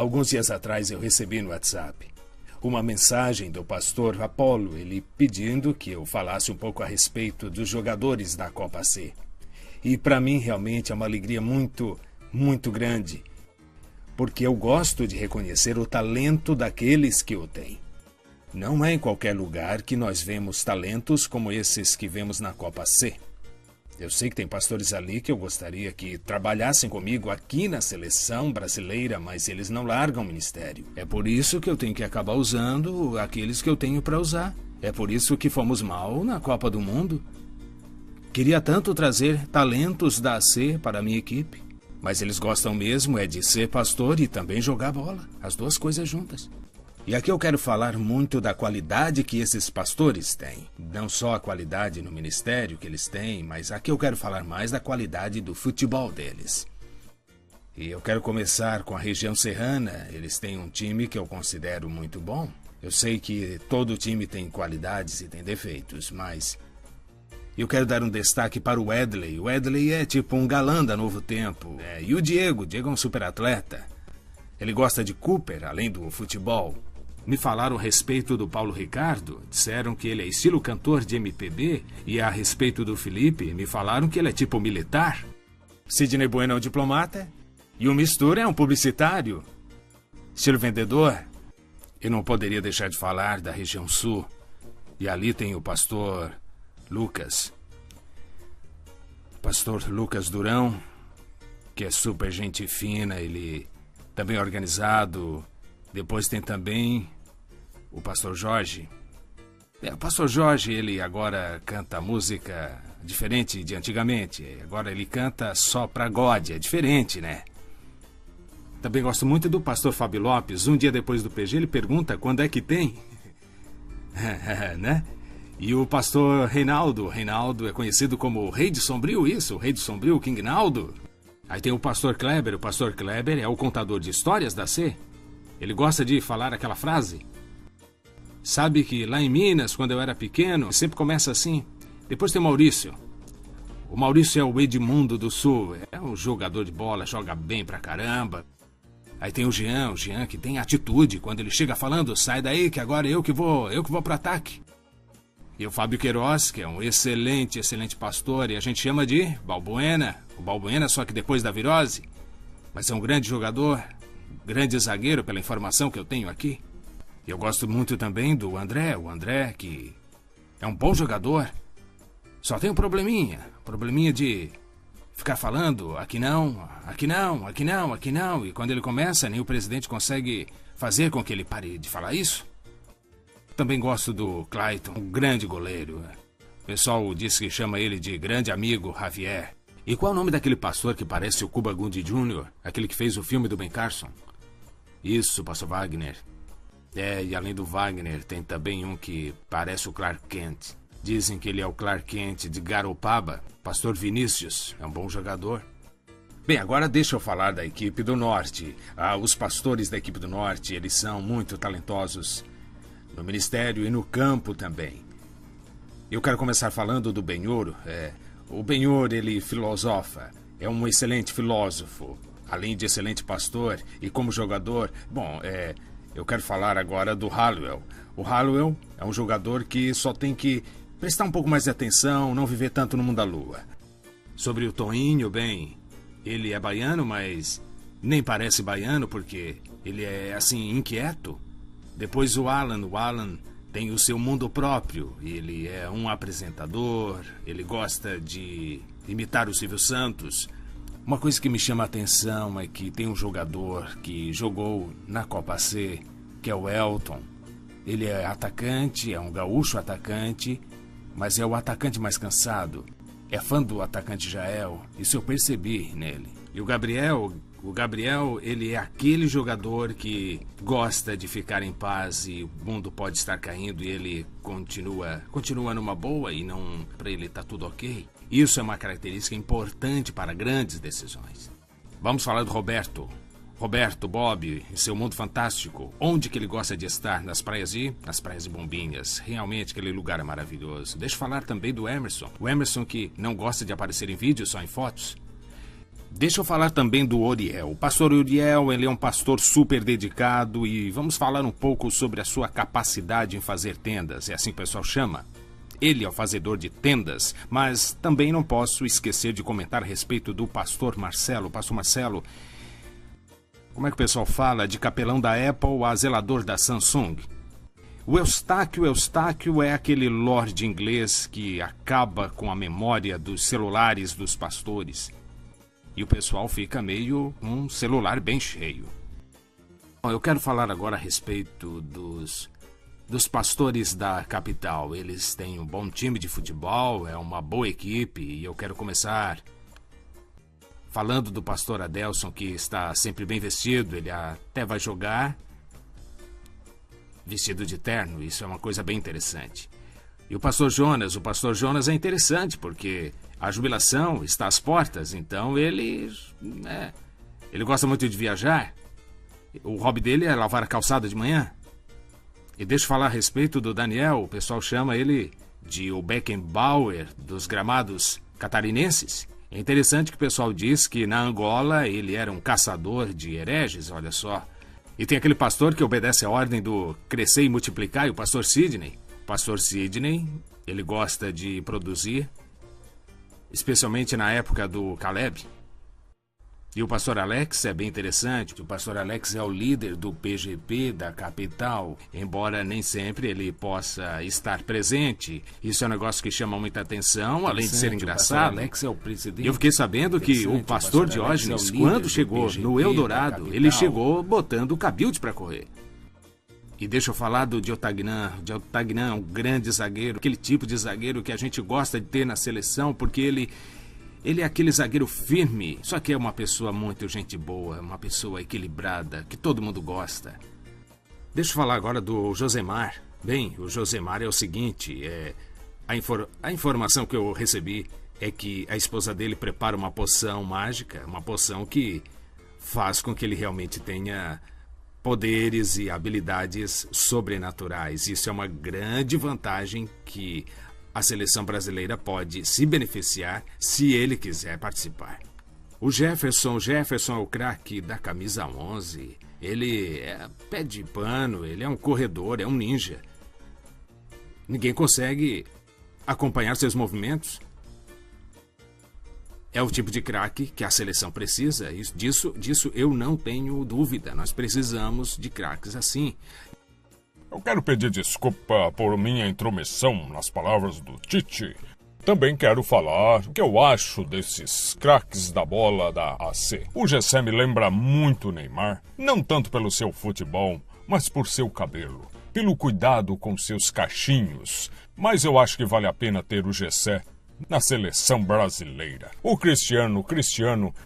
Alguns dias atrás eu recebi no WhatsApp uma mensagem do pastor Apolo, ele pedindo que eu falasse um pouco a respeito dos jogadores da Copa C. E para mim realmente é uma alegria muito, muito grande, porque eu gosto de reconhecer o talento daqueles que o têm. Não é em qualquer lugar que nós vemos talentos como esses que vemos na Copa C. Eu sei que tem pastores ali que eu gostaria que trabalhassem comigo aqui na seleção brasileira, mas eles não largam o ministério. É por isso que eu tenho que acabar usando aqueles que eu tenho para usar. É por isso que fomos mal na Copa do Mundo. Queria tanto trazer talentos da AC para a minha equipe, mas eles gostam mesmo é de ser pastor e também jogar bola. As duas coisas juntas. E aqui eu quero falar muito da qualidade que esses pastores têm. Não só a qualidade no ministério que eles têm, mas aqui eu quero falar mais da qualidade do futebol deles. E eu quero começar com a região serrana. Eles têm um time que eu considero muito bom. Eu sei que todo time tem qualidades e tem defeitos, mas eu quero dar um destaque para o Wesley. O Wesley é tipo um galã da Novo Tempo. E o Diego é um super atleta. Ele gosta de Cooper, além do futebol. Me falaram a respeito do Paulo Ricardo, disseram que ele é estilo cantor de MPB, e a respeito do Felipe, me falaram que ele é tipo militar. Sidney Bueno é um diplomata, e o Mistura é um publicitário. Estilo vendedor. Eu não poderia deixar de falar da região sul, e ali tem o pastor Lucas. Pastor Lucas Durão, que é super gente fina, ele também é organizado. Depois tem também o pastor Jorge. O pastor Jorge, ele agora canta música diferente de antigamente. Agora ele canta só pra God, é diferente, né? Também gosto muito do pastor Fábio Lopes. Um dia depois do PG, ele pergunta quando é que tem. Né? E o pastor Reinaldo. Reinaldo é conhecido como o Rei de Sombrio, isso? O Rei de Sombrio, o King Naldo. Aí tem o pastor Kleber. O pastor Kleber é o contador de histórias da C. Ele gosta de falar aquela frase. Sabe que lá em Minas, quando eu era pequeno, sempre começa assim. Depois tem o Maurício. O Maurício é o Edmundo do Sul. É um jogador de bola, joga bem pra caramba. Aí tem o Jean que tem atitude. Quando ele chega falando, sai daí que agora eu que vou pro ataque. E o Fábio Queiroz, que é um excelente pastor, e a gente chama de Balbuena. O Balbuena só que depois da virose. Mas é um grande jogador. Grande zagueiro, pela informação que eu tenho aqui. Eu gosto muito também do André. O André, que é um bom jogador. Só tem um probleminha de ficar falando aqui não. E quando ele começa, nem o presidente consegue fazer com que ele pare de falar isso. Também gosto do Clayton, um grande goleiro. O pessoal diz que chama ele de grande amigo Javier. E qual é o nome daquele pastor que parece o Cuba Gooding Jr., aquele que fez o filme do Ben Carson? Isso, pastor Wagner. E além do Wagner, tem também um que parece o Clark Kent. Dizem que ele é o Clark Kent de Garopaba. Pastor Vinícius, é um bom jogador. Bem, agora deixa eu falar da equipe do Norte. Os pastores da equipe do Norte, eles são muito talentosos. No ministério e no campo também. Eu quero começar falando do Benhor. O Benhor, ele filosofa. É um excelente filósofo. Além de excelente pastor e como jogador, eu quero falar agora do Hallowell. O Hallowell é um jogador que só tem que prestar um pouco mais de atenção, não viver tanto no mundo da lua. Sobre o Toinho, bem, ele é baiano, mas nem parece baiano porque ele é, assim, inquieto. Depois o Alan tem o seu mundo próprio. Ele é um apresentador, ele gosta de imitar o Silvio Santos. Uma coisa que me chama a atenção é que tem um jogador que jogou na Copa C, que é o Elton. Ele é atacante, é um gaúcho atacante, mas é o atacante mais cansado. É fã do atacante Jael, isso eu percebi nele. E o Gabriel, ele é aquele jogador que gosta de ficar em paz e o mundo pode estar caindo e ele continua numa boa e não, para ele tá tudo ok. Isso é uma característica importante para grandes decisões. Vamos falar do Roberto. Roberto, Bob, em seu mundo fantástico. Onde que ele gosta de estar? Nas praias de Bombinhas. Realmente, aquele lugar é maravilhoso. Deixa eu falar também do Emerson. O Emerson que não gosta de aparecer em vídeos, só em fotos. Deixa eu falar também do Uriel. O pastor Uriel, ele é um pastor super dedicado e vamos falar um pouco sobre a sua capacidade em fazer tendas, é assim que o pessoal chama. Ele é o fazedor de tendas, mas também não posso esquecer de comentar a respeito do pastor Marcelo. O pastor Marcelo, como é que o pessoal fala? De capelão da Apple a zelador da Samsung. O Eustáquio é aquele lorde inglês que acaba com a memória dos celulares dos pastores. E o pessoal fica meio um celular bem cheio. Bom, eu quero falar agora a respeito dos pastores da capital. Eles têm um bom time de futebol, é uma boa equipe, e eu quero começar falando do pastor Adelson, que está sempre bem vestido. Ele até vai jogar vestido de terno, isso é uma coisa bem interessante. E o pastor Jonas é interessante porque a jubilação está às portas, então ele gosta muito de viajar. O hobby dele é lavar a calçada de manhã. E deixa eu falar a respeito do Daniel, o pessoal chama ele de o Beckenbauer dos gramados catarinenses. É interessante que o pessoal diz que na Angola ele era um caçador de hereges, olha só. E tem aquele pastor que obedece a ordem do crescer e multiplicar, e o pastor Sidney. O pastor Sidney, ele gosta de produzir, especialmente na época do Caleb. E o pastor Alex é bem interessante. O pastor Alex é o líder do PGP da capital, embora nem sempre ele possa estar presente. Isso é um negócio que chama muita atenção, além de ser engraçado. Alex é o presidente. Eu fiquei sabendo que o pastor Diógenes, quando chegou no Eldorado, ele chegou botando o Cabilde para correr. E deixa eu falar do Diotagnan. Diotagnan é um grande zagueiro, aquele tipo de zagueiro que a gente gosta de ter na seleção, porque ele é aquele zagueiro firme, só que é uma pessoa muito gente boa, uma pessoa equilibrada, que todo mundo gosta. Deixa eu falar agora do Josemar. Bem, o Josemar é o seguinte, a informação que eu recebi é que a esposa dele prepara uma poção mágica, uma poção que faz com que ele realmente tenha poderes e habilidades sobrenaturais. Isso é uma grande vantagem que a seleção brasileira pode se beneficiar se ele quiser participar. O Jefferson é o craque da camisa 11. Ele é pé de pano, ele é um corredor, é um ninja. Ninguém consegue acompanhar seus movimentos. É o tipo de craque que a seleção precisa. Disso eu não tenho dúvida. Nós precisamos de craques assim. Eu quero pedir desculpa por minha intromissão nas palavras do Tite. Também quero falar o que eu acho desses craques da bola da AC. O Gessé me lembra muito o Neymar, não tanto pelo seu futebol, mas por seu cabelo, pelo cuidado com seus cachinhos. Mas eu acho que vale a pena ter o Gessé na seleção brasileira. O Cristiano,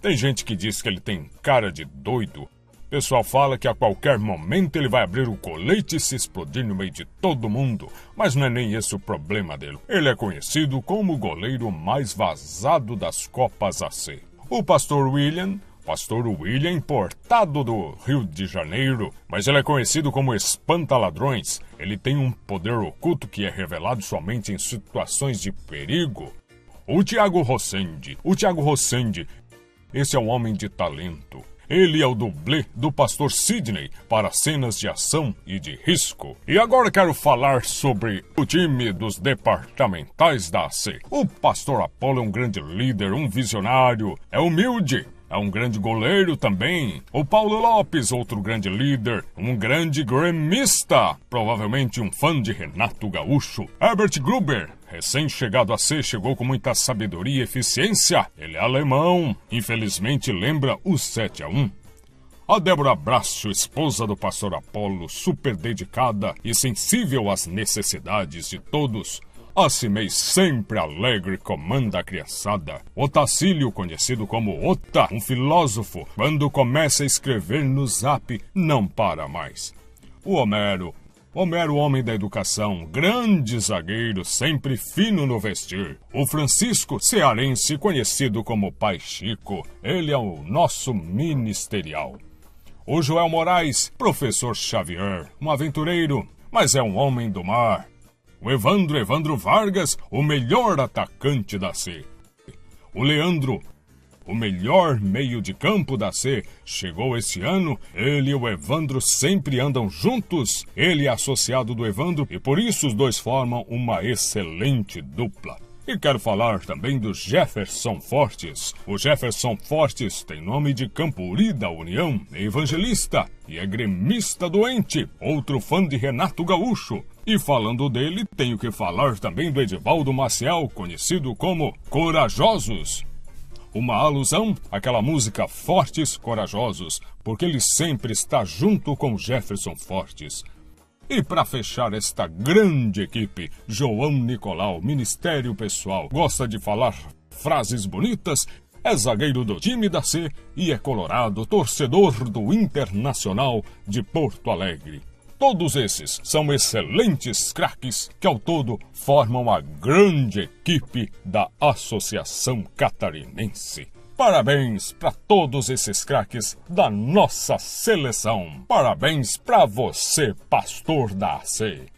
tem gente que diz que ele tem cara de doido. O pessoal fala que a qualquer momento ele vai abrir o colete e se explodir no meio de todo mundo, mas não é nem esse o problema dele. Ele é conhecido como o goleiro mais vazado das Copas AC. O pastor William, importado do Rio de Janeiro, mas ele é conhecido como espanta-ladrões. Ele tem um poder oculto que é revelado somente em situações de perigo. O Thiago Rossende, esse é um homem de talento. Ele é o dublê do pastor Sidney para cenas de ação e de risco. E agora quero falar sobre o time dos departamentais da AC. O pastor Apolo é um grande líder, um visionário, é humilde, é um grande goleiro também. O Paulo Lopes, outro grande líder, um grande gremista, provavelmente um fã de Renato Gaúcho. Herbert Gruber, recém-chegado a C, chegou com muita sabedoria e eficiência. Ele é alemão, infelizmente lembra o 7-1. A Débora Braço, esposa do pastor Apolo, super dedicada e sensível às necessidades de todos. A Cimei, sempre alegre, comanda a criançada. O Tacílio, conhecido como Ota, um filósofo, quando começa a escrever no Zap, não para mais. O Homero, homem da educação, grande zagueiro, sempre fino no vestir. O Francisco, cearense, conhecido como Pai Chico, ele é o nosso ministerial. O Joel Moraes, professor Xavier, um aventureiro, mas é um homem do mar. O Evandro Vargas, o melhor atacante da C. O Leandro o melhor meio de campo da C, chegou esse ano. Ele e o Evandro sempre andam juntos. Ele é associado do Evandro e por isso os dois formam uma excelente dupla. E quero falar também do Jefferson Fortes. O Jefferson Fortes tem nome de Campuri da União, é evangelista e é gremista doente, outro fã de Renato Gaúcho. E falando dele, tenho que falar também do Edivaldo Maciel, conhecido como Corajosos. Uma alusão àquela música Fortes Corajosos, porque ele sempre está junto com Jefferson Fortes. E para fechar esta grande equipe, João Nicolau, Ministério Pessoal, gosta de falar frases bonitas, é zagueiro do time da C e é colorado, torcedor do Internacional de Porto Alegre. Todos esses são excelentes craques que ao todo formam a grande equipe da Associação Catarinense. Parabéns para todos esses craques da nossa seleção. Parabéns para você, pastor da AC.